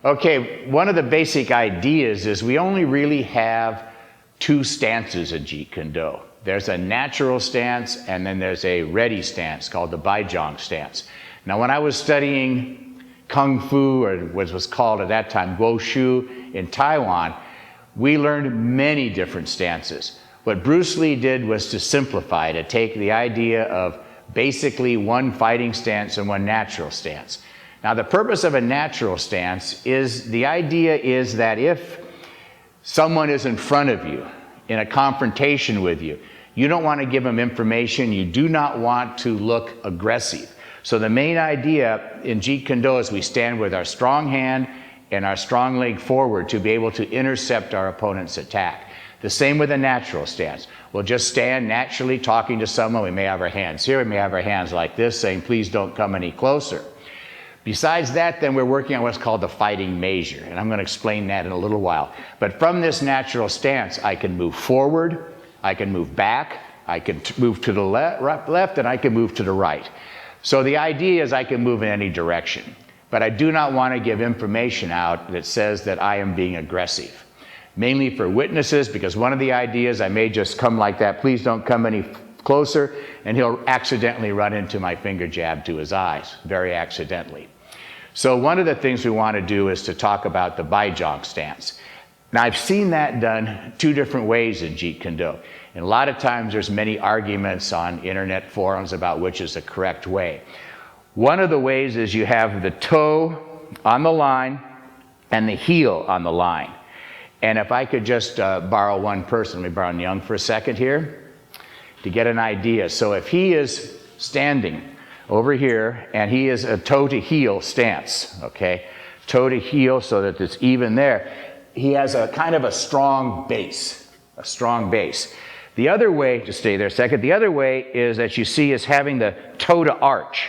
Okay, one of the basic ideas is we only really have two stances in Jeet Kune Do. There's a natural stance and then there's a ready stance called the Baijong stance. Now when I was studying Kung Fu, or what was called at that time Wushu in Taiwan, we learned many different stances. What Bruce Lee did was to simplify, to take the idea of basically one fighting stance and one natural stance. Now the purpose of a natural stance is, the idea is that if someone is in front of you in a confrontation with you, you don't want to give them information, you do not want to look aggressive. So the main idea in Jeet Kune Do is we stand with our strong hand and our strong leg forward to be able to intercept our opponent's attack. The same with a natural stance. We'll just stand naturally talking to someone. We may have our hands here, we may have our hands like this, saying, please don't come any closer. Besides that, then we're working on what's called the fighting measure, and I'm going to explain that in a little while. But from this natural stance, I can move forward, I can move back, I can move to the left, and I can move to the right. So the idea is I can move in any direction, but I do not want to give information out that says that I am being aggressive. Mainly for witnesses, because one of the ideas, I may just come like that, please don't come any closer, and he'll accidentally run into my finger jab to his eyes, very accidentally. So one of the things we want to do is to talk about the Baijong stance. Now I've seen that done two different ways in Jeet Kune Do. And a lot of times there's many arguments on internet forums about which is the correct way. One of the ways is you have the toe on the line and the heel on the line. And if I could just borrow one person, let me borrow Young for a second here, to get an idea. So if he is standing over here and he is a toe to heel stance, okay, toe to heel so that it's even there, he has a kind of a strong base, a strong base. The other way, just stay there a second, the other way is that you see is having the toe to arch.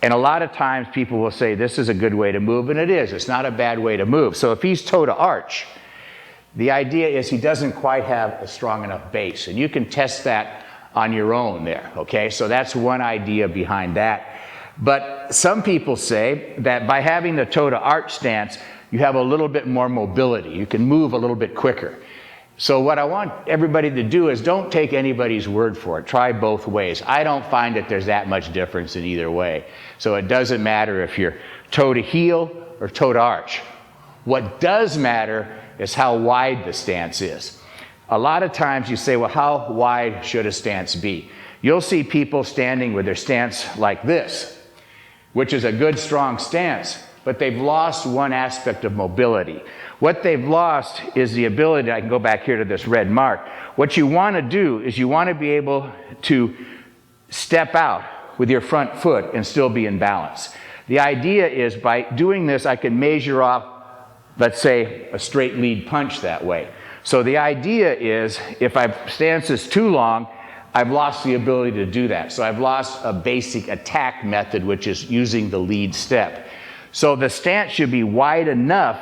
And a lot of times people will say this is a good way to move, and it is. It's not a bad way to move. So if he's toe to arch, the idea is he doesn't quite have a strong enough base. And you can test that on your own there, okay? So that's one idea behind that. But some people say that by having the toe to arch stance, you have a little bit more mobility. You can move a little bit quicker. So what I want everybody to do is don't take anybody's word for it. Try both ways. I don't find that there's that much difference in either way. So it doesn't matter if you're toe to heel or toe to arch. What does matter is how wide the stance is. A lot of times you say, well, how wide should a stance be? You'll see people standing with their stance like this, which is a good, strong stance, but they've lost one aspect of mobility. What they've lost is the ability, I can go back here to this red mark. What you want to do is you want to be able to step out with your front foot and still be in balance. The idea is by doing this, I can measure off, let's say, a straight lead punch that way. So the idea is if my stance is too long, I've lost the ability to do that. So I've lost a basic attack method, which is using the lead step. So the stance should be wide enough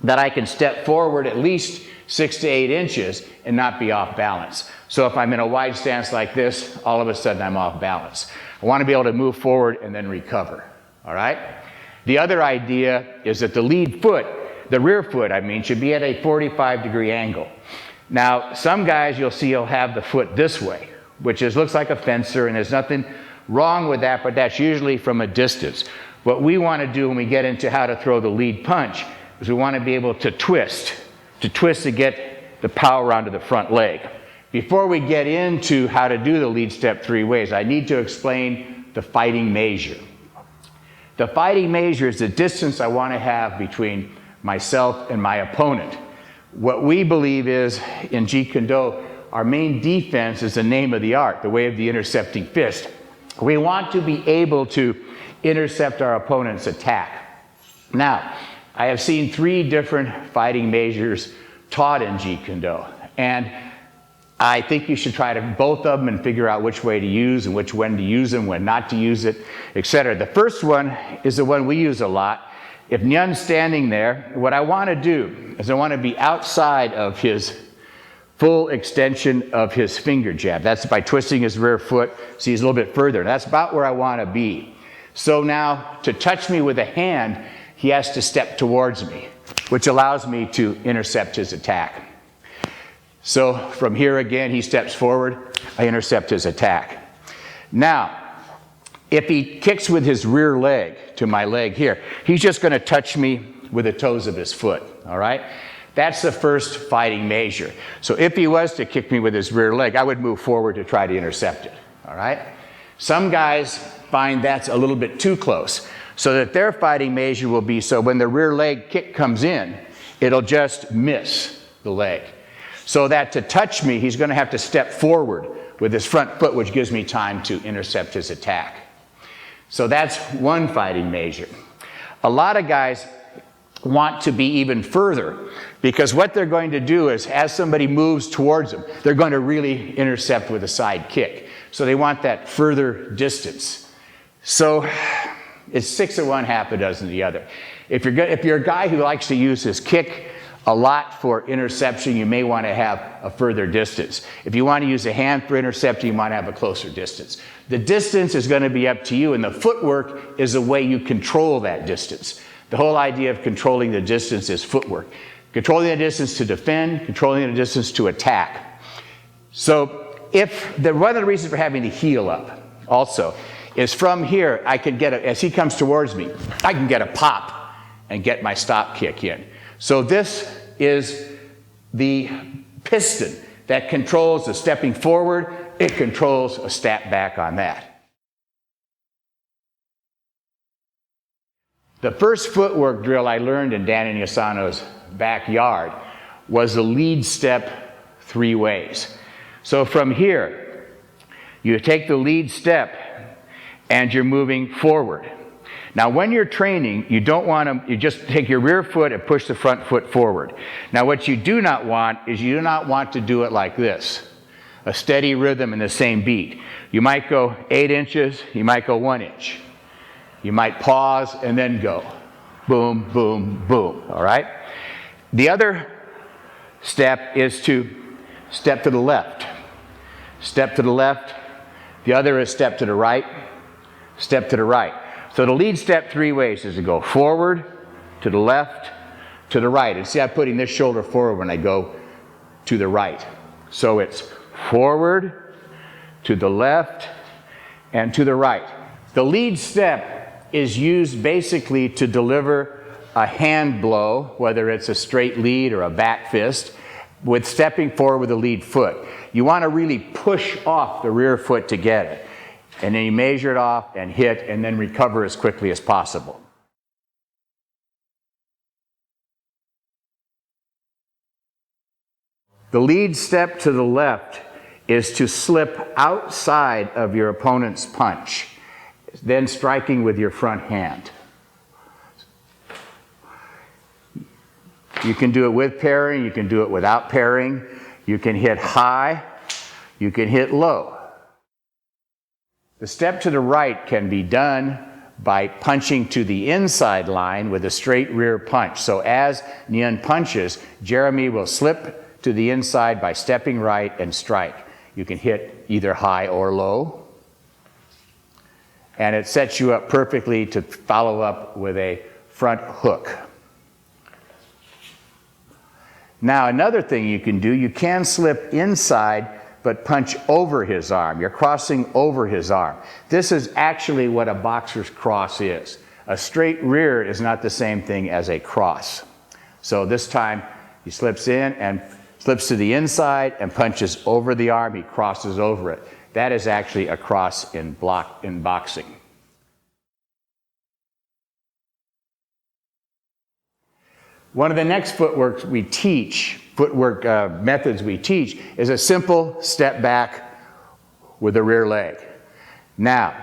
that I can step forward at least 6 to 8 inches and not be off balance. So if I'm in a wide stance like this, all of a sudden I'm off balance. I want to be able to move forward and then recover, all right? The other idea is that the lead foot, the rear foot, should be at a 45-degree angle. Now, some guys you'll see will have the foot this way, which looks like a fencer, and there's nothing wrong with that, but that's usually from a distance. What we want to do when we get into how to throw the lead punch is we want to be able to twist to get the power onto the front leg. Before we get into how to do the lead step 3 ways, I need to explain the fighting measure. The fighting measure is the distance I want to have between myself and my opponent. What we believe is, in Jeet Kune Do, our main defense is the name of the art, the way of the intercepting fist. We want to be able to intercept our opponent's attack. Now, I have seen 3 different fighting measures taught in Jeet Kune Do, and I think you should try both of them and figure out which way to use and when to use them, when not to use it, etc. The first one is the one we use a lot. If Nyan's standing there, what I want to do is I want to be outside of his full extension of his finger jab. That's by twisting his rear foot, so he's a little bit further. That's about where I want to be. So now, to touch me with a hand, he has to step towards me, which allows me to intercept his attack. So from here again, he steps forward, I intercept his attack. Now, if he kicks with his rear leg to my leg here, he's just going to touch me with the toes of his foot, all right? That's the first fighting measure. So if he was to kick me with his rear leg, I would move forward to try to intercept it, all right? Some guys find that's a little bit too close, so that their fighting measure will be so when the rear leg kick comes in, it'll just miss the leg. So that to touch me, he's going to have to step forward with his front foot, which gives me time to intercept his attack. So that's one fighting measure. A lot of guys want to be even further, because what they're going to do is, as somebody moves towards them, they're going to really intercept with a side kick. So they want that further distance. So it's 6 of one, half a dozen of the other. If you're a guy who likes to use his kick a lot for interception, you may want to have a further distance. If you want to use a hand for interception, you want to have a closer distance. The distance is going to be up to you, and the footwork is the way you control that distance. The whole idea of controlling the distance is footwork. Controlling the distance to defend, controlling the distance to attack. So one of the reasons for having the heel up also is from here, I can get as he comes towards me, I can get a pop and get my stop kick in. So this is the piston that controls the stepping forward. It controls a step back on that. The first footwork drill I learned in Dan Iniesano's backyard was the lead step 3 ways. So from here, you take the lead step and you're moving forward. Now when you're training, you don't want to, you just take your rear foot and push the front foot forward. Now what you do not want is you do not want to do it like this, a steady rhythm in the same beat. You might go 8 inches, you might go 1 inch. You might pause and then go. Boom, boom, boom, all right? The other step is to step to the left. Step to the left. The other is step to the right. Step to the right. So the lead step 3 ways is to go forward, to the left, to the right. And see, I'm putting this shoulder forward when I go to the right. So it's forward, to the left, and to the right. The lead step is used basically to deliver a hand blow, whether it's a straight lead or a back fist, with stepping forward with the lead foot. You want to really push off the rear foot to get it. And then you measure it off and hit, and then recover as quickly as possible. The lead step to the left is to slip outside of your opponent's punch, then striking with your front hand. You can do it with parrying, you can do it without parrying. You can hit high, you can hit low. The step to the right can be done by punching to the inside line with a straight rear punch. So as Nyan punches, Jeremy will slip to the inside by stepping right and strike. You can hit either high or low. And it sets you up perfectly to follow up with a front hook. Now another thing you can do, you can slip inside but punch over his arm. You're crossing over his arm. This is actually what a boxer's cross is. A straight rear is not the same thing as a cross. So this time he slips in and slips to the inside and punches over the arm. He crosses over it. That is actually a cross in boxing. One of the next footwork methods we teach is a simple step back with the rear leg. Now,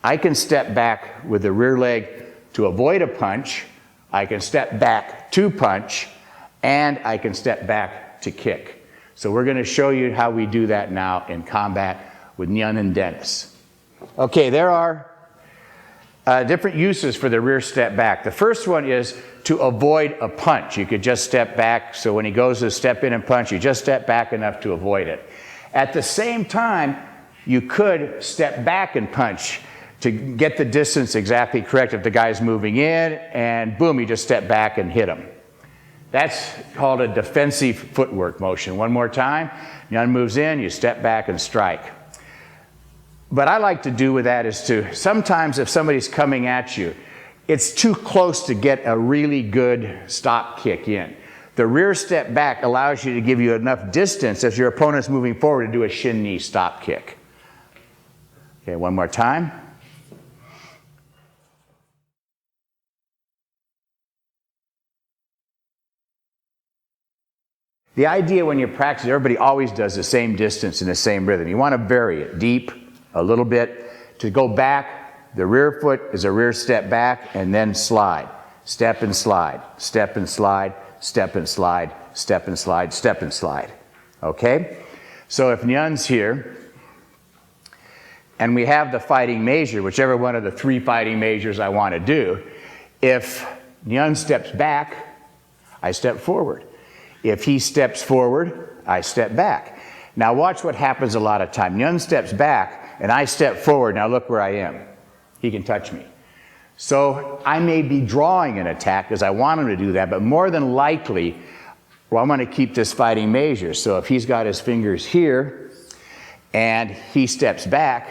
I can step back with the rear leg to avoid a punch, I can step back to punch, and I can step back to kick. So we're going to show you how we do that now in combat with Nyan and Dennis. Okay, there are different uses for the rear step back. The first one is to avoid a punch. You could just step back, so when he goes to step in and punch, you just step back enough to avoid it. At the same time, you could step back and punch. to get the distance exactly correct if the guy's moving in, and boom, you just step back and hit him. That's called a defensive footwork motion. One more time, Yun moves in, you step back and strike. What I like to do with that is to, sometimes if somebody's coming at you, it's too close to get a really good stop kick in. The rear step back allows you to give you enough distance as your opponent's moving forward to do a shin knee stop kick. Okay, one more time. The idea when you practice, everybody always does the same distance in the same rhythm. You want to vary it deep a little bit. To go back, the rear foot is a rear step back and then slide. Step and slide, step and slide, step and slide, step and slide, step and slide. Okay? So if Nyun's here, and we have the fighting measure, whichever one of the 3 fighting measures I want to do, if Nyun steps back, I step forward. If he steps forward, I step back. Now watch what happens a lot of time. Nyun steps back and I step forward. Now look where I am. He can touch me. So I may be drawing an attack because I want him to do that, but more than likely, well, I'm going to keep this fighting measure. So if he's got his fingers here and he steps back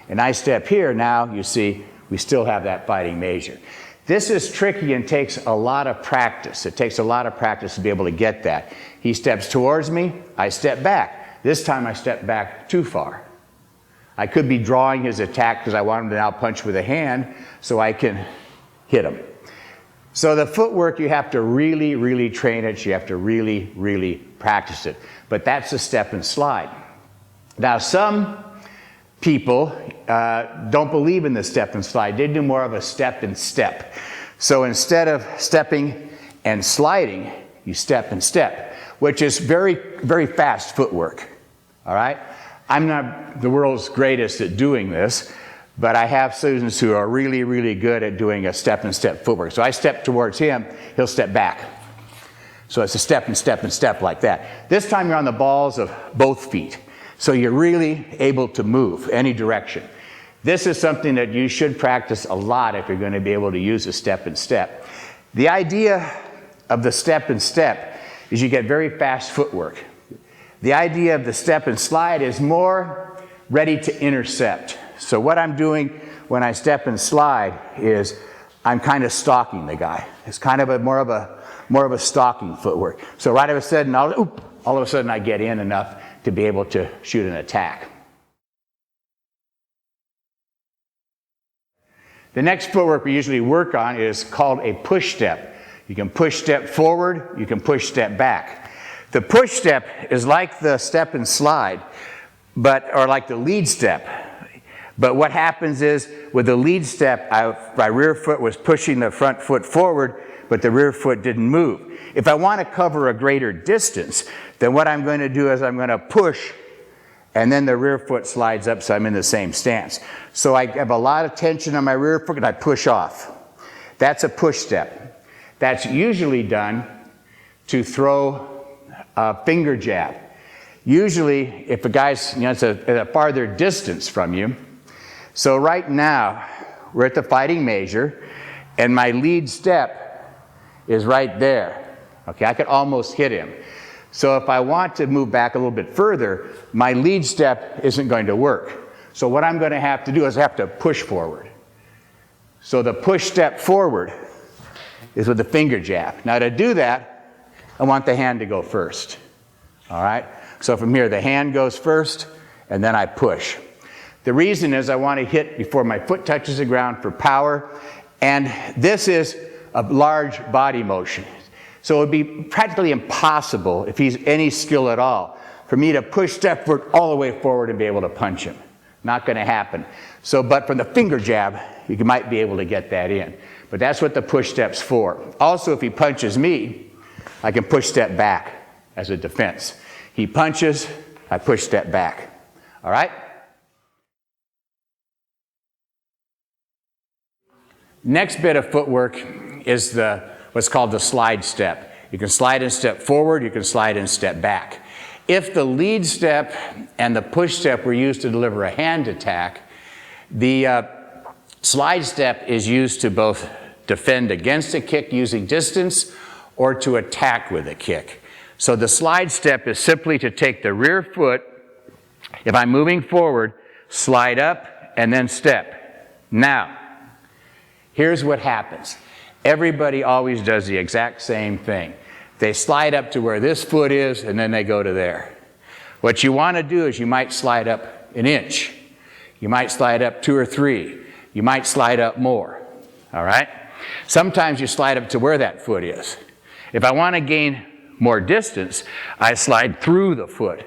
and I step here, now you see we still have that fighting measure. This is tricky and takes a lot of practice. It takes a lot of practice to be able to get that. He steps towards me, I step back. This time I step back too far. I could be drawing his attack because I want him to now punch with a hand so I can hit him. So the footwork, you have to really, really train it. You have to really, really practice it. But that's a step and slide. Now some people don't believe in the step and slide. They do more of a step and step. So instead of stepping and sliding, you step and step, which is very, very fast footwork. All right? I'm not the world's greatest at doing this, but I have students who are really, really good at doing a step and step footwork. So I step towards him, he'll step back. So it's a step and step and step like that. This time you're on the balls of both feet. So you're really able to move any direction. This is something that you should practice a lot if you're going to be able to use a step and step. The idea of the step and step is you get very fast footwork. The idea of the step and slide is more ready to intercept. So what I'm doing when I step and slide is I'm kind of stalking the guy. It's kind of more of a stalking footwork. So right of a sudden, all of a sudden I get in enough to be able to shoot an attack. The next footwork we usually work on is called a push step. You can push step forward, you can push step back. The push step is like the step and slide, or like the lead step. But what happens is with the lead step, my rear foot was pushing the front foot forward, but the rear foot didn't move. If I want to cover a greater distance, then what I'm going to do is I'm going to push, and then the rear foot slides up so I'm in the same stance. So I have a lot of tension on my rear foot and I push off. That's a push step. That's usually done to throw a finger jab. Usually, if a guy's, it's at a farther distance from you. So right now, we're at the fighting measure, and my lead step is right there. Okay, I could almost hit him. So if I want to move back a little bit further, my lead step isn't going to work. So what I'm going to have to do is I have to push forward. So the push step forward is with the finger jab. Now to do that, I want the hand to go first. All right? So from here, the hand goes first, and then I push. The reason is I want to hit before my foot touches the ground for power, and this is a large body motion. So it would be practically impossible, if he's any skill at all, for me to push step all the way forward and be able to punch him. Not going to happen. So, but from the finger jab, you might be able to get that in. But that's what the push step's for. Also, if he punches me, I can push step back as a defense. He punches, I push step back. All right? Next bit of footwork is what's called the slide step. You can slide and step forward, you can slide and step back. If the lead step and the push step were used to deliver a hand attack, the Slide step is used to both defend against a kick using distance or to attack with a kick. So the slide step is simply to take the rear foot, if I'm moving forward, slide up and then step. Now, here's what happens. Everybody always does the exact same thing. They slide up to where this foot is and then they go to there. What you want to do is you might slide up an inch. You might slide up 2 or 3. You might slide up more. All right? Sometimes you slide up to where that foot is. If I want to gain more distance, I slide through the foot.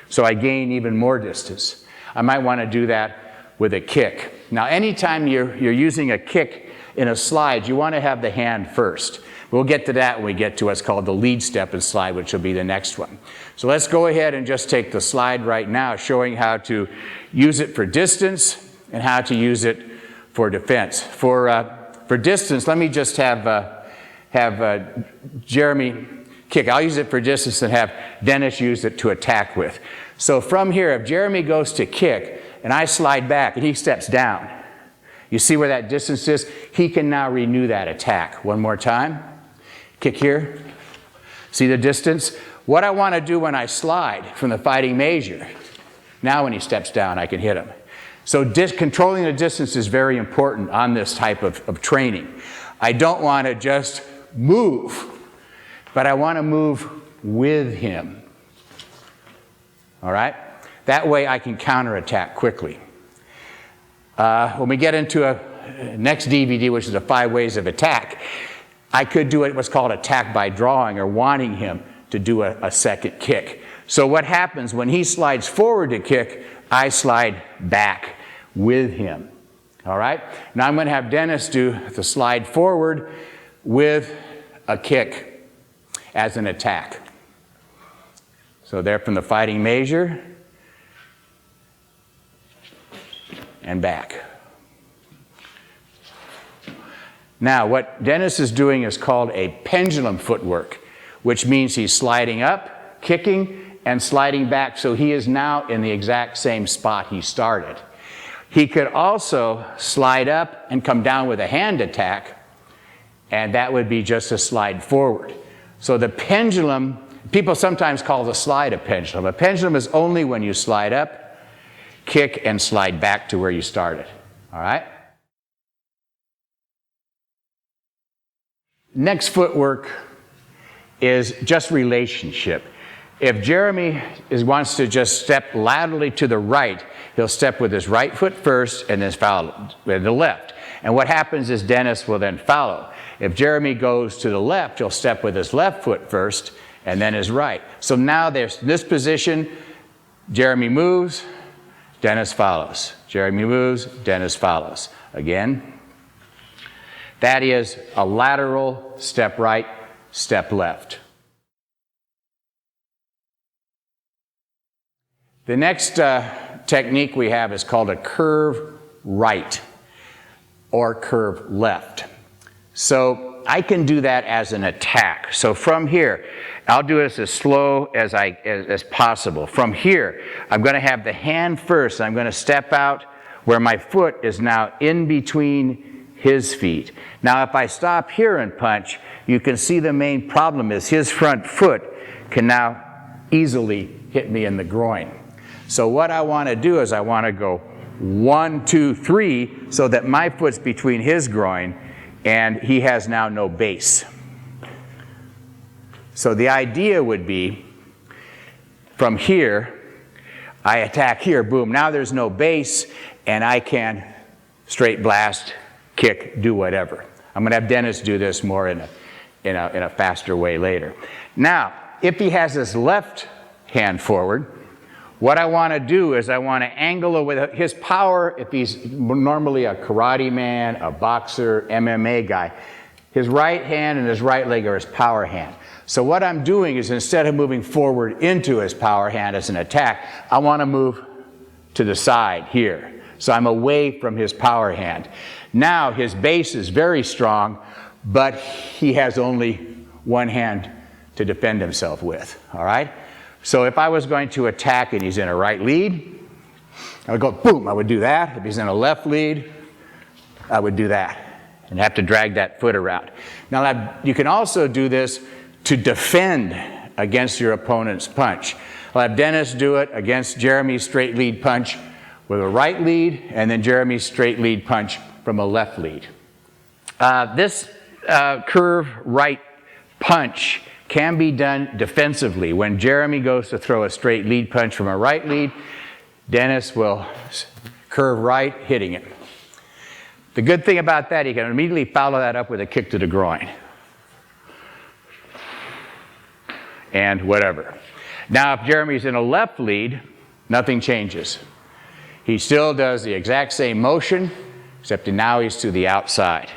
So I gain even more distance. I might want to do that with a kick. Now, anytime you're using a kick in a slide, you want to have the hand first. We'll get to that when we get to what's called the lead step and slide, which will be the next one. So let's go ahead and just take the slide right now, showing how to use it for distance and how to use it for defense. For distance, let me just have Jeremy kick. I'll use it for distance and have Dennis use it to attack with. So from here, if Jeremy goes to kick and I slide back and he steps down, you see where that distance is? He can now renew that attack. One more time. Kick here. See the distance? What I want to do when I slide from the fighting measure, now when he steps down, I can hit him. So controlling the distance is very important on this type of training. I don't want to just move, but I want to move with him. All right? That way I can counterattack quickly. When we get into a next DVD, which is the 5 ways of attack, I could do what's called attack by drawing or wanting him to do a second kick. So what happens when he slides forward to kick, I slide back with him. All right? Now I'm going to have Dennis do the slide forward with a kick as an attack. So there from the fighting measure and back. Now what Dennis is doing is called a pendulum footwork, which means he's sliding up, kicking, and sliding back, so he is now in the exact same spot he started. He could also slide up and come down with a hand attack, and that would be just a slide forward. So the pendulum, people sometimes call the slide a pendulum. A pendulum is only when you slide up, kick, and slide back to where you started. All right? Next footwork is just relationship. If Jeremy wants to just step laterally to the right, he'll step with his right foot first and then follow with the left. And what happens is Dennis will then follow. If Jeremy goes to the left, he'll step with his left foot first and then his right. So now there's this position, Jeremy moves, Dennis follows. Jeremy moves, Dennis follows. Again, that is a lateral step right, step left. The next technique we have is called a curve right or curve left. So I can do that as an attack. So from here, I'll do this as slow as possible. From here, I'm going to have the hand first. I'm going to step out where my foot is now in between his feet. Now if I stop here and punch, you can see the main problem is his front foot can now easily hit me in the groin. So what I want to do is I want to go 1, 2, 3 so that my foot's between his groin and he has now no base. So the idea would be from here, I attack here, boom, now there's no base and I can straight blast, kick, do whatever. I'm going to have Dennis do this more in a faster way later. Now, if he has his left hand forward, what I want to do is I want to angle it with his power. If he's normally a karate man, a boxer, MMA guy, his right hand and his right leg are his power hand. So what I'm doing is instead of moving forward into his power hand as an attack, I want to move to the side here. So I'm away from his power hand. Now his base is very strong, but he has only one hand to defend himself with, all right? So if I was going to attack and he's in a right lead, I would go boom, I would do that. If he's in a left lead, I would do that and have to drag that foot around. Now, you can also do this to defend against your opponent's punch. I'll have Dennis do it against Jeremy's straight lead punch with a right lead, and then Jeremy's straight lead punch from a left lead. This curve right punch can be done defensively. When Jeremy goes to throw a straight lead punch from a right lead, Dennis will curve right, hitting it. The good thing about that, he can immediately follow that up with a kick to the groin. And whatever. Now, if Jeremy's in a left lead, nothing changes. He still does the exact same motion, except now he's to the outside.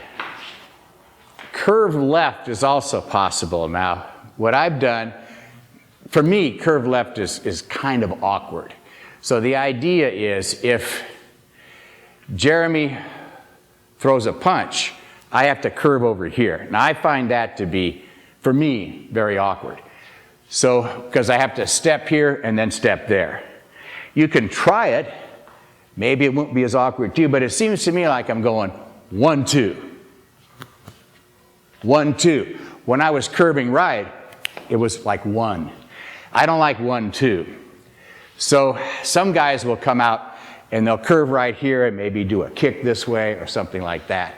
Curve left is also possible. Now, what I've done, for me, curve left is kind of awkward. So the idea is if Jeremy throws a punch, I have to curve over here. Now, I find that to be, for me, very awkward. So, because I have to step here and then step there. You can try it. Maybe it won't be as awkward to you, but it seems to me like I'm going 1, 2. 1, 2. When I was curving right, it was like 1. I don't like 1, 2. So some guys will come out and they'll curve right here and maybe do a kick this way or something like that.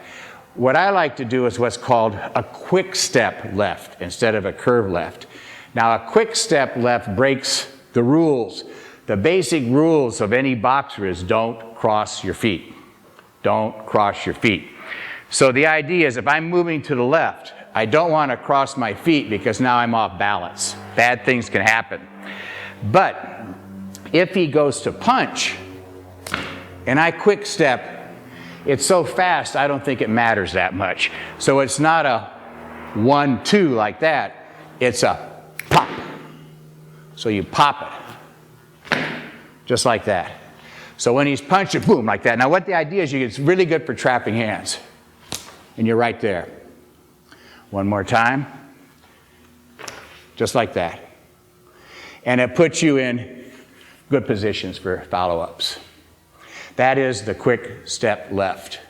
What I like to do is what's called a quick step left instead of a curve left. Now, a quick step left breaks the rules. The basic rules of any boxer is don't cross your feet. Don't cross your feet. So the idea is if I'm moving to the left, I don't want to cross my feet because now I'm off balance. Bad things can happen. But if he goes to punch and I quick step, it's so fast I don't think it matters that much. So it's not a 1, 2 like that. It's a pop. So you pop it, just like that. So when he's punching, boom, like that. Now what the idea is, it's really good for trapping hands. And you're right there. One more time, just like that. And it puts you in good positions for follow-ups. That is the quick step left.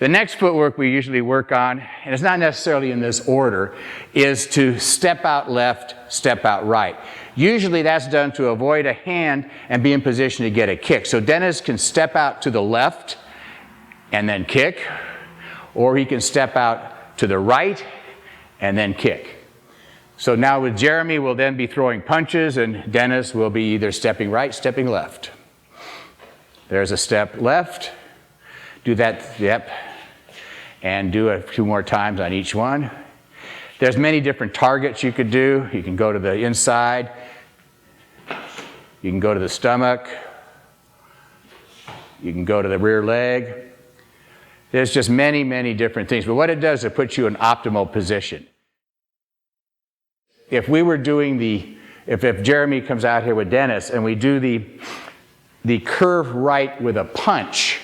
The next footwork we usually work on, and it's not necessarily in this order, is to step out left, step out right. Usually that's done to avoid a hand and be in position to get a kick. So Dennis can step out to the left and then kick, or he can step out to the right and then kick. So now with Jeremy, we'll then be throwing punches, and Dennis will be either stepping right, stepping left. There's a step left. Do that, yep, and do it 2 more times on each one. There's many different targets you could do. You can go to the inside. You can go to the stomach. You can go to the rear leg. There's just many, many different things. But what it does, it puts you in optimal position. If we were doing if Jeremy comes out here with Dennis and we do the curve right with a punch,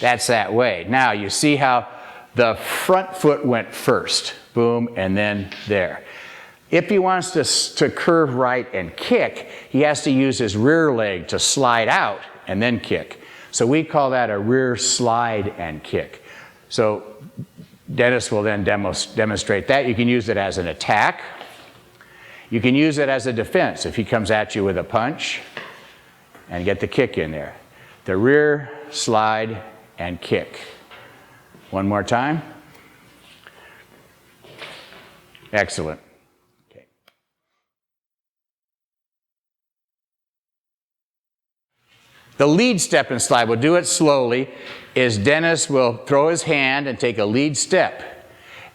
that's that way. Now, you see how the front foot went first, boom, and then there. If he wants to curve right and kick, he has to use his rear leg to slide out and then kick. So we call that a rear slide and kick. So Dennis will then demonstrate that. You can use it as an attack. You can use it as a defense if he comes at you with a punch and get the kick in there. The rear slide and kick. One more time. Excellent. Okay. The lead step and slide, we'll do it slowly, is Dennis will throw his hand and take a lead step.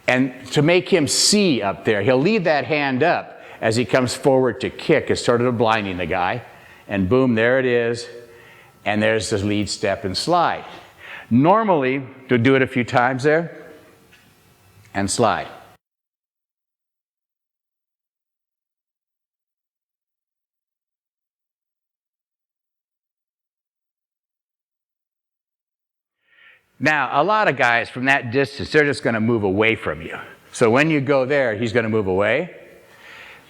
And to make him see up there, he'll lead that hand up as he comes forward to kick. It's sort of blinding the guy. And boom, there it is. And there's the lead step and slide. Normally, to do it a few times there, and slide. Now, a lot of guys from that distance, they're just going to move away from you. So when you go there, he's going to move away.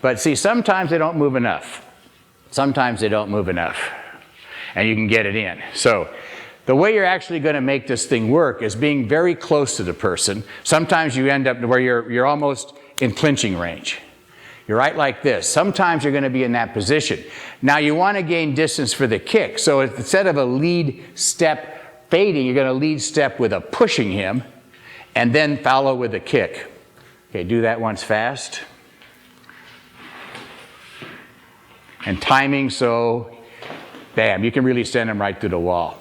But see, sometimes they don't move enough. Sometimes they don't move enough. and you can get it in. So the way you're actually going to make this thing work is being very close to the person. Sometimes you end up where you're almost in clinching range. You're right like this. Sometimes you're going to be in that position. Now you want to gain distance for the kick. So instead of a lead step fading, you're going to lead step with a pushing him and then follow with a kick. Okay, do that once fast. And timing, so bam, you can really send him right through the wall.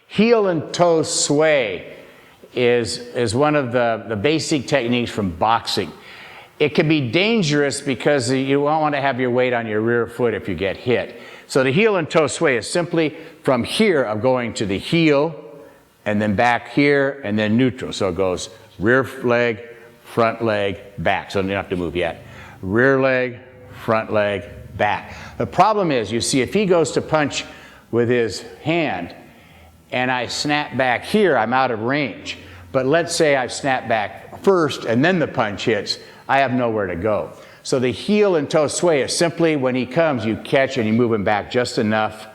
Heel and toe sway is one of the basic techniques from boxing. It can be dangerous because you won't want to have your weight on your rear foot if you get hit. So the heel and toe sway is simply from here of going to the heel and then back here and then neutral. So it goes rear leg, front leg, back. So you don't have to move yet. Rear leg, front leg, back. The problem is, you see, if he goes to punch with his hand and I snap back here, I'm out of range. But let's say I snap back first and then the punch hits, I have nowhere to go. So the heel and toe sway is simply when he comes, you catch and you move him back just enough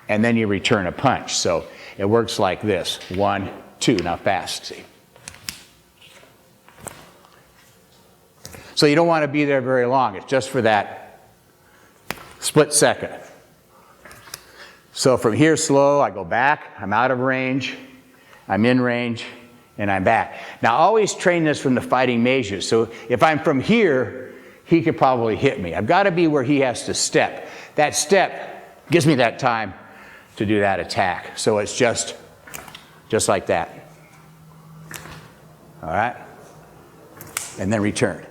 and then you return a punch. So it works like this, 1, 2, now fast, see. So you don't want to be there very long, it's just for that split second. So from here slow, I go back, I'm out of range, I'm in range, and I'm back. Now always train this from the fighting measures. So if I'm from here, he could probably hit me. I've got to be where he has to step. That step gives me that time to do that attack. So it's just like that. All right? And then return.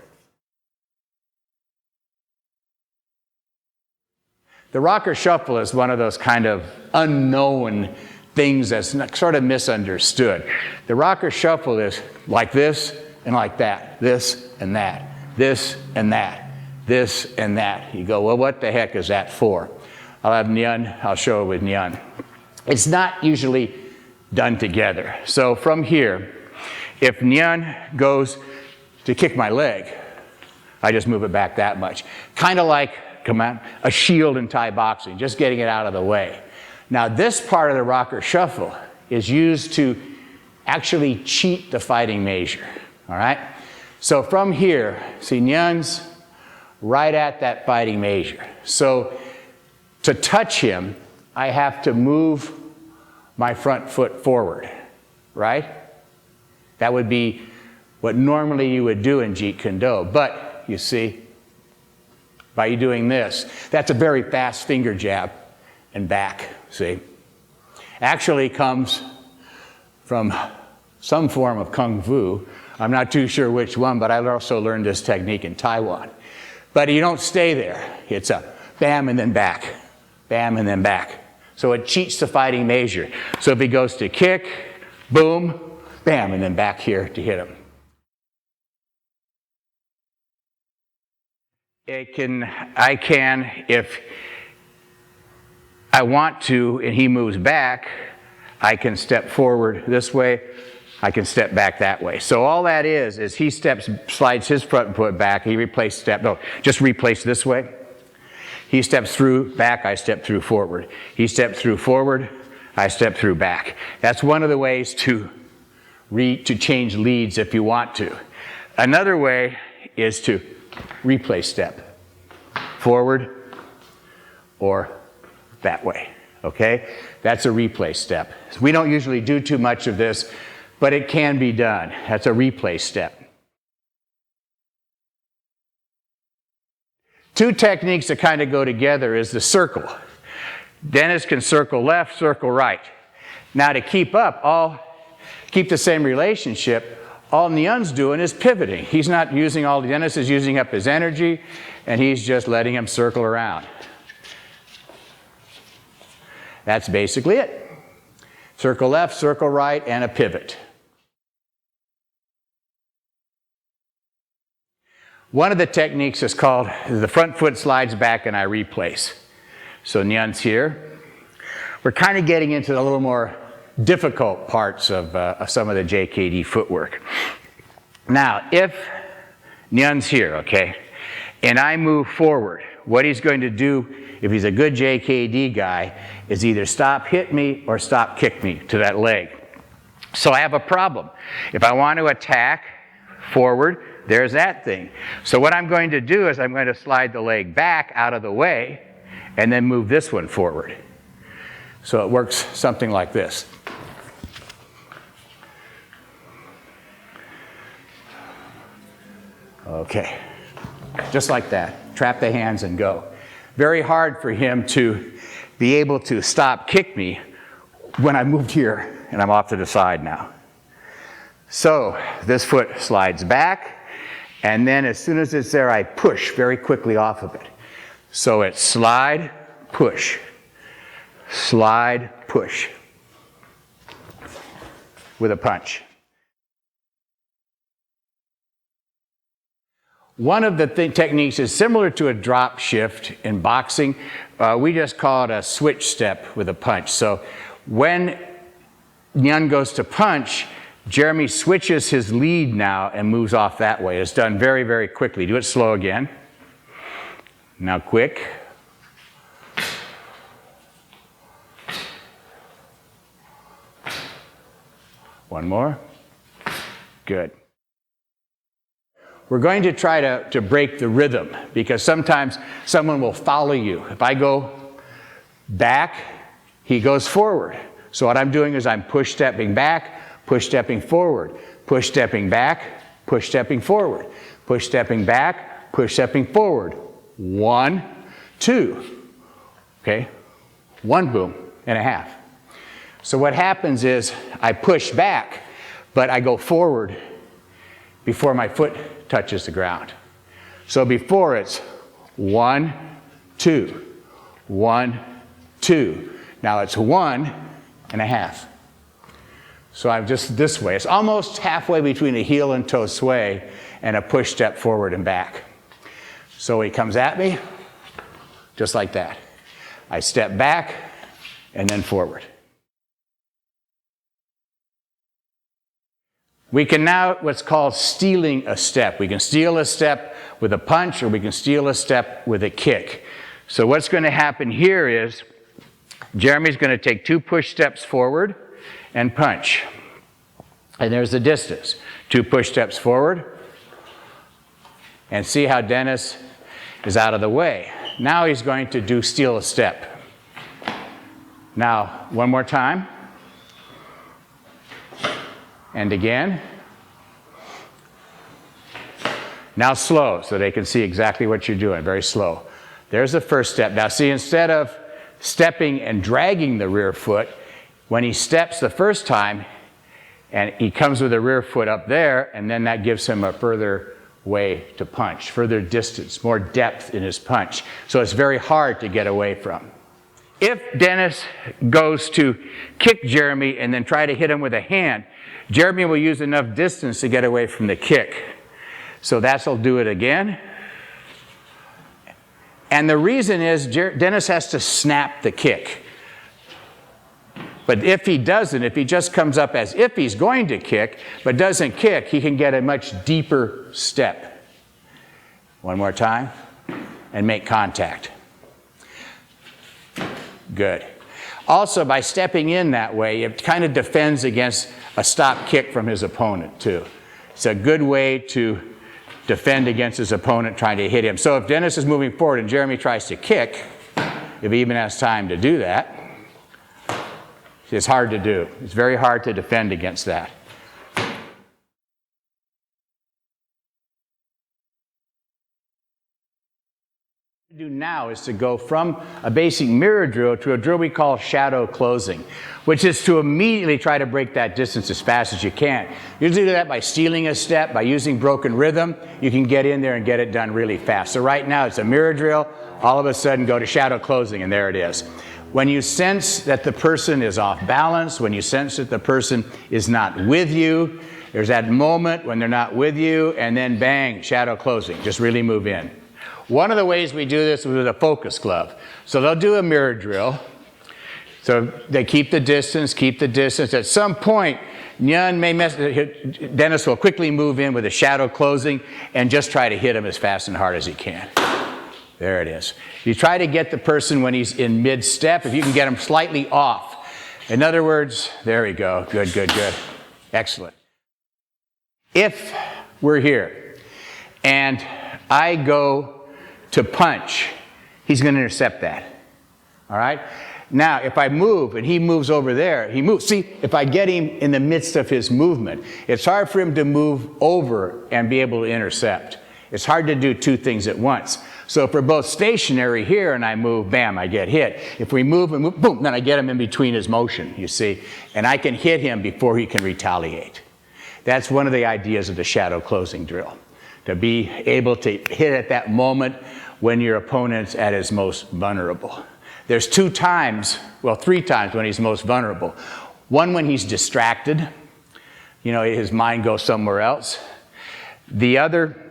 The rocker shuffle is one of those kind of unknown things that's sort of misunderstood. The rocker shuffle is like this and like that, this and that, this and that, this and that. You go, well, what the heck is that for? I'll have Nyan, I'll show it with Nyan. It's not usually done together. So from here, if Nyan goes to kick my leg, I just move it back that much. Kind of like, come on, a shield in Thai boxing, just getting it out of the way. Now this part of the rocker shuffle is used to actually cheat the fighting measure, all right? So from here, see Nyan's right at that fighting measure. So to touch him, I have to move my front foot forward, right? That would be what normally you would do in Jeet Kune Do, but you see, by doing this, that's a very fast finger jab and back, see? Actually comes from some form of Kung Fu. I'm not too sure which one, but I also learned this technique in Taiwan. But you don't stay there. It's a bam and then back, bam and then back. So it cheats the fighting measure. So if he goes to kick, boom, bam, and then back here to hit him. I can, if I want to, and he moves back, I can step forward this way, I can step back that way. So all that is he slides his front foot back, he just replace this way. He steps through back, I step through forward. He steps through forward, I step through back. That's one of the ways to change leads if you want to. Another way is to replay step, forward or that way, okay? That's a replay step. We don't usually do too much of this, but it can be done. That's a replay step. Two techniques that kind of go together is the circle. Dennis can circle left, circle right. Now to keep the same relationship, all Nyan's doing is pivoting. He's not using Dennis is using up his energy, and he's just letting him circle around. That's basically it. Circle left, circle right, and a pivot. One of the techniques is called, the front foot slides back and I replace. So Nyan's here. We're kind of getting into a little more difficult parts of some of the JKD footwork. Now, if Nyan's here, okay, and I move forward what he's going to do, if he's a good JKD guy, is either stop hit me or stop kick me to that leg. So I have a problem. If I want to attack forward, there's that thing. So what I'm going to do is I'm going to slide the leg back out of the way and then move this one forward. So it works something like this. Okay, just like that. Trap the hands and go. Very hard for him to be able to stop kick me when I moved here and I'm off to the side now. So this foot slides back, and then as soon as it's there, I push very quickly off of it. So it's slide, push, slide, push with a punch. One of the techniques is similar to a drop shift in boxing. We just call it a switch step with a punch. So when Nyun goes to punch, Jeremy switches his lead now and moves off that way. It's done very, very quickly. Do it slow again. Now quick. One more. Good. We're going to try to break the rhythm, because sometimes someone will follow you. If I go back, he goes forward. So what I'm doing is I'm push stepping back, push stepping forward, push stepping back, push stepping forward, push stepping back, push stepping forward. 1, 2. Okay? 1 boom and a half. So what happens is I push back, but I go forward before my foot touches the ground. So before it's 1, 2, 1, 2. Now it's 1 and a half. So I'm just this way. It's almost halfway between a heel and toe sway and a push step forward and back. So he comes at me, just like that. I step back and then forward. We can now what's called stealing a step. We can steal a step with a punch, or we can steal a step with a kick. So what's going to happen here is Jeremy's going to take 2 push steps forward and punch. And there's the distance. 2 push steps forward. And see how Dennis is out of the way. Now he's going to do steal a step. Now, one more time. And again. Now slow, so they can see exactly what you're doing, very slow. There's the first step. Now see, instead of stepping and dragging the rear foot, when he steps the first time, and he comes with the rear foot up there, and then that gives him a further way to punch, further distance, more depth in his punch. So it's very hard to get away from. If Dennis goes to kick Jeremy and then try to hit him with a hand, Jeremy will use enough distance to get away from the kick. So that'll do it again. And the reason is Dennis has to snap the kick. But if he doesn't, if he just comes up as if he's going to kick, but doesn't kick, he can get a much deeper step. One more time, and make contact. Good. Also, by stepping in that way, it kind of defends against a stop kick from his opponent, too. It's a good way to defend against his opponent trying to hit him. So if Dennis is moving forward and Jeremy tries to kick, if he even has time to do that, it's hard to do. It's very hard to defend against that. What we do now is to go from a basic mirror drill to a drill we call shadow closing, which is to immediately try to break that distance as fast as you can. You usually do that by stealing a step, by using broken rhythm. You can get in there and get it done really fast. So right now it's a mirror drill. All of a sudden go to shadow closing, and there it is. When you sense that the person is off balance, when you sense that the person is not with you, there's that moment when they're not with you, and then bang, shadow closing. Just really move in. One of the ways we do this is with a focus glove. So they'll do a mirror drill. So they keep the distance, keep the distance. At some point, Dennis will quickly move in with a shadow closing and just try to hit him as fast and hard as he can. There it is. You try to get the person when he's in mid-step, if you can get him slightly off. In other words, there we go. Good, good, good. Excellent. If we're here and I go to punch, he's going to intercept that. All right? Now, if I move and he moves over there, he moves. See, if I get him in the midst of his movement, it's hard for him to move over and be able to intercept. It's hard to do two things at once. So if we're both stationary here and I move, bam, I get hit. If we move and move, boom, then I get him in between his motion, you see. And I can hit him before he can retaliate. That's one of the ideas of the shadow closing drill. To be able to hit at that moment when your opponent's at his most vulnerable. There's three times when he's most vulnerable. One when he's distracted, you know, his mind goes somewhere else. The other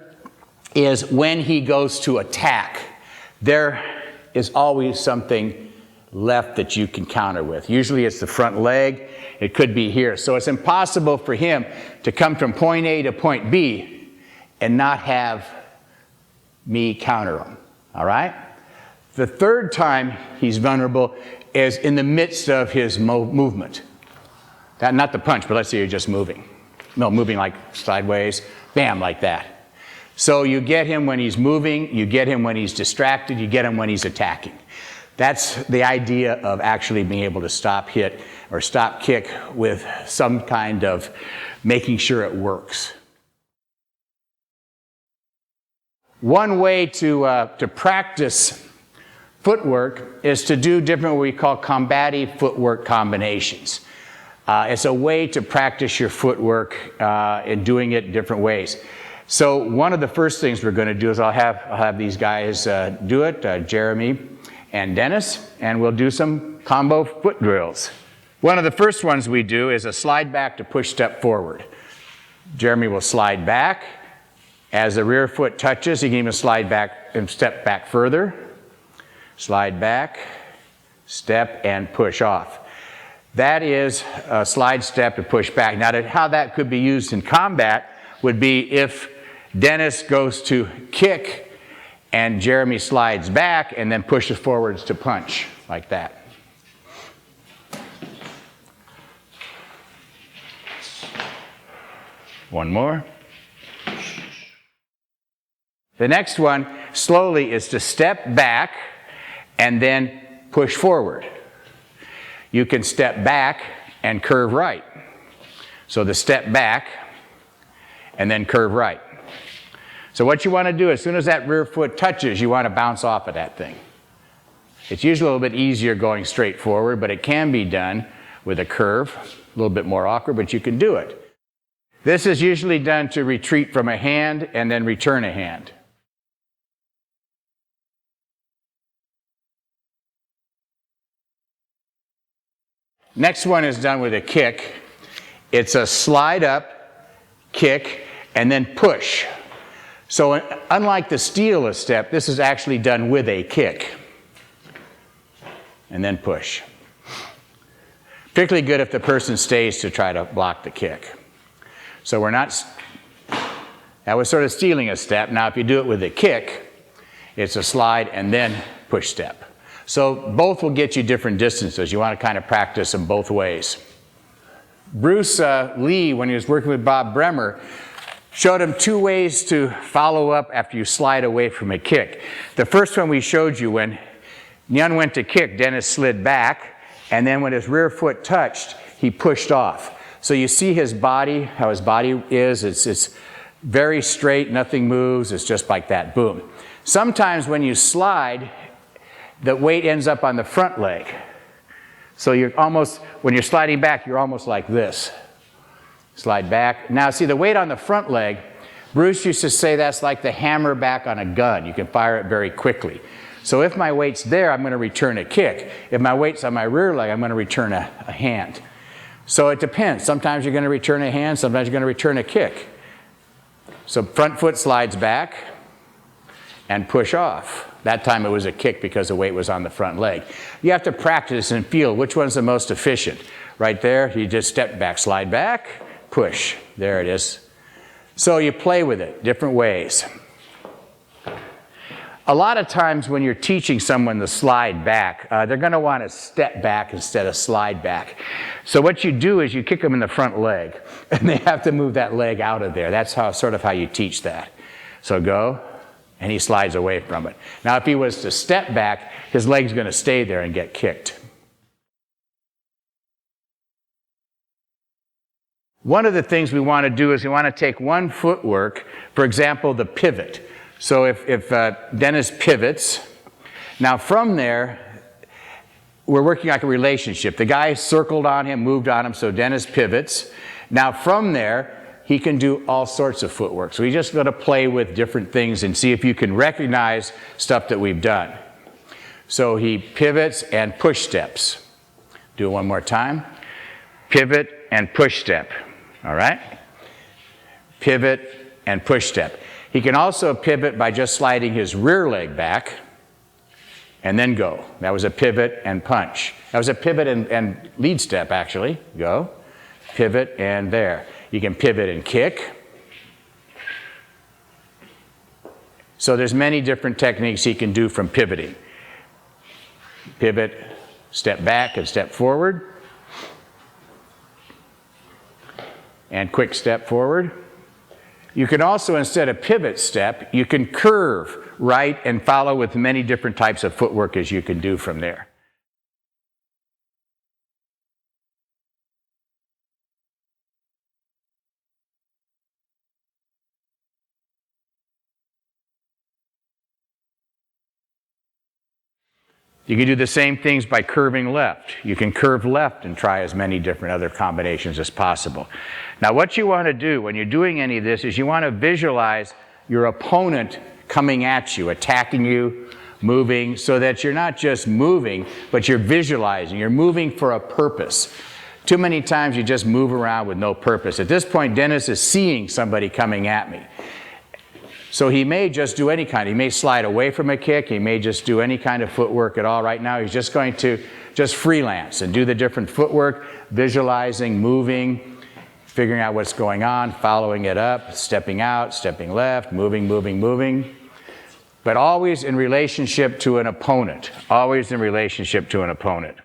is when he goes to attack. There is always something left that you can counter with. Usually it's the front leg, it could be here. So it's impossible for him to come from point A to point B and not have me counter him, all right? The third time he's vulnerable is in the midst of his movement. Not the punch, but let's say you're just moving. No, moving like sideways, bam, like that. So you get him when he's moving, you get him when he's distracted, you get him when he's attacking. That's the idea of actually being able to stop hit or stop kick with some kind of making sure it works. One way to practice footwork is to do different what we call combative footwork combinations. It's a way to practice your footwork in doing it different ways. So one of the first things we're going to do is I'll have these guys do it, Jeremy and Dennis, and we'll do some combo foot drills. One of the first ones we do is a slide back to push step forward. Jeremy will slide back. As the rear foot touches, he can even slide back and step back further. Slide back, step, and push off. That is a slide step to push back. Now, how that could be used in combat would be if Dennis goes to kick and Jeremy slides back and then pushes forwards to punch, like that. One more. The next one, slowly, is to step back and then push forward. You can step back and curve right. So the step back and then curve right. So what you want to do, as soon as that rear foot touches, you want to bounce off of that thing. It's usually a little bit easier going straight forward, but it can be done with a curve. A little bit more awkward, but you can do it. This is usually done to retreat from a hand and then return a hand. Next one is done with a kick. It's a slide up, kick, and then push. So unlike the steal a step, this is actually done with a kick. And then push. Particularly good if the person stays to try to block the kick. So we're not, that was sort of stealing a step. Now if you do it with a kick, it's a slide and then push step. So both will get you different distances. You want to kind of practice them both ways. Bruce Lee, when he was working with Bob Bremer, showed him two ways to follow up after you slide away from a kick. The first one we showed you, when Nyan went to kick, Dennis slid back, and then when his rear foot touched, he pushed off. So you see his body, how his body is, it's very straight, nothing moves, it's just like that, boom. Sometimes when you slide, the weight ends up on the front leg. So you're almost, when you're sliding back, you're almost like this. Slide back. Now see the weight on the front leg, Bruce used to say that's like the hammer back on a gun. You can fire it very quickly. So if my weight's there, I'm going to return a kick. If my weight's on my rear leg, I'm going to return a hand. So it depends. Sometimes you're going to return a hand, sometimes you're going to return a kick. So front foot slides back and push off. That time it was a kick because the weight was on the front leg. You have to practice and feel which one's the most efficient. Right there, you just step back, slide back, push. There it is. So you play with it different ways. A lot of times when you're teaching someone to slide back, they're going to want to step back instead of slide back. So what you do is you kick them in the front leg, and they have to move that leg out of there. That's sort of how you teach that. So go, and he slides away from it. Now if he was to step back, his leg's going to stay there and get kicked. One of the things we want to do is we want to take one footwork, for example, the pivot. So if Dennis pivots, now from there, we're working like a relationship. The guy circled on him, moved on him, so Dennis pivots. Now from there, he can do all sorts of footwork. So we just got to play with different things and see if you can recognize stuff that we've done. So he pivots and push steps. Do it one more time. Pivot and push step. All right? Pivot and push step. He can also pivot by just sliding his rear leg back and then go. That was a pivot and punch. That was a pivot and lead step, actually. Go, pivot, and there. You can pivot and kick. So there's many different techniques he can do from pivoting. Pivot, step back and step forward. And quick step forward. You can also, instead of pivot step, you can curve right and follow with many different types of footwork as you can do from there. You can do the same things by curving left. You can curve left and try as many different other combinations as possible. Now what you want to do when you're doing any of this is you want to visualize your opponent coming at you, attacking you, moving, so that you're not just moving, but you're visualizing. You're moving for a purpose. Too many times you just move around with no purpose. At this point, Dennis is seeing somebody coming at me. So he may just do any kind. He may slide away from a kick. He may just do any kind of footwork at all. Right now, he's just going to just freelance and do the different footwork, visualizing, moving, figuring out what's going on, following it up, stepping out, stepping left, moving, moving, moving. But always in relationship to an opponent. Always in relationship to an opponent.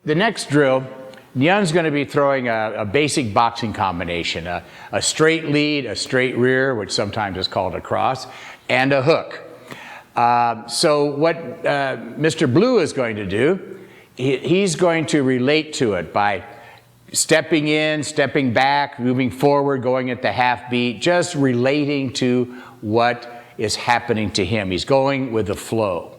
The next drill, Nyan's going to be throwing a basic boxing combination, a straight lead, a straight rear, which sometimes is called a cross, and a hook. So what Mr. Blue is going to do, he's going to relate to it by stepping in, stepping back, moving forward, going at the half beat, just relating to what is happening to him. He's going with the flow.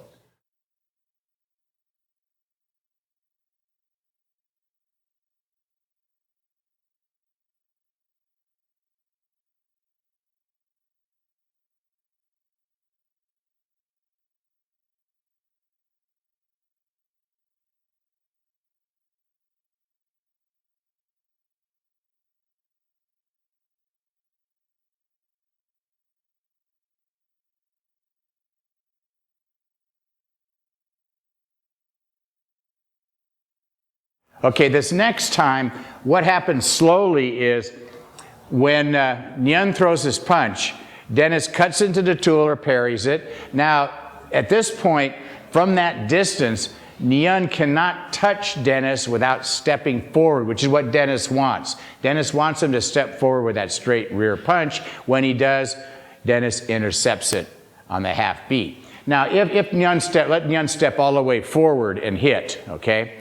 Okay, this next time, what happens slowly is when Nyan throws his punch, Dennis cuts into the tool or parries it. Now, at this point, from that distance, Nyan cannot touch Dennis without stepping forward, which is what Dennis wants. Dennis wants him to step forward with that straight rear punch. When he does, Dennis intercepts it on the half beat. Now, if Nyan let Nyan step all the way forward and hit, okay?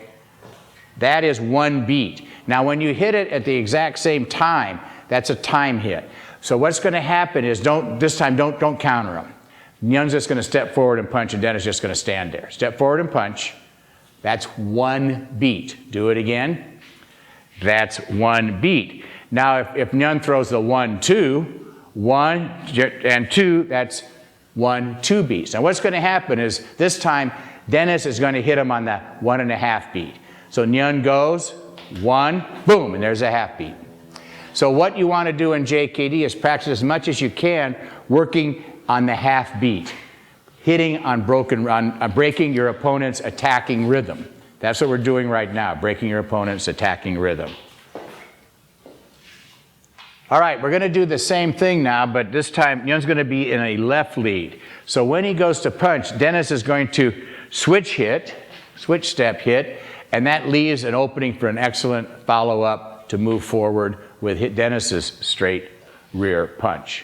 That is one beat. Now when you hit it at the exact same time, that's a time hit. So what's going to happen is this time don't counter him. Nyan's just going to step forward and punch, and Dennis is just going to stand there. Step forward and punch. That's one beat. Do it again. That's one beat. Now if Nyan throws the 1-2, 1 and 2, that's 1-2 beats. Now what's going to happen is this time Dennis is going to hit him on the 1.5 beat. So Nyan goes, 1, boom, and there's a half beat. So what you want to do in JKD is practice as much as you can working on the half beat, hitting on breaking your opponent's attacking rhythm. That's what we're doing right now, breaking your opponent's attacking rhythm. All right, we're going to do the same thing now, but this time Yun's going to be in a left lead. So when he goes to punch, Dennis is going to switch step hit, and that leaves an opening for an excellent follow-up to move forward with Dennis's straight rear punch.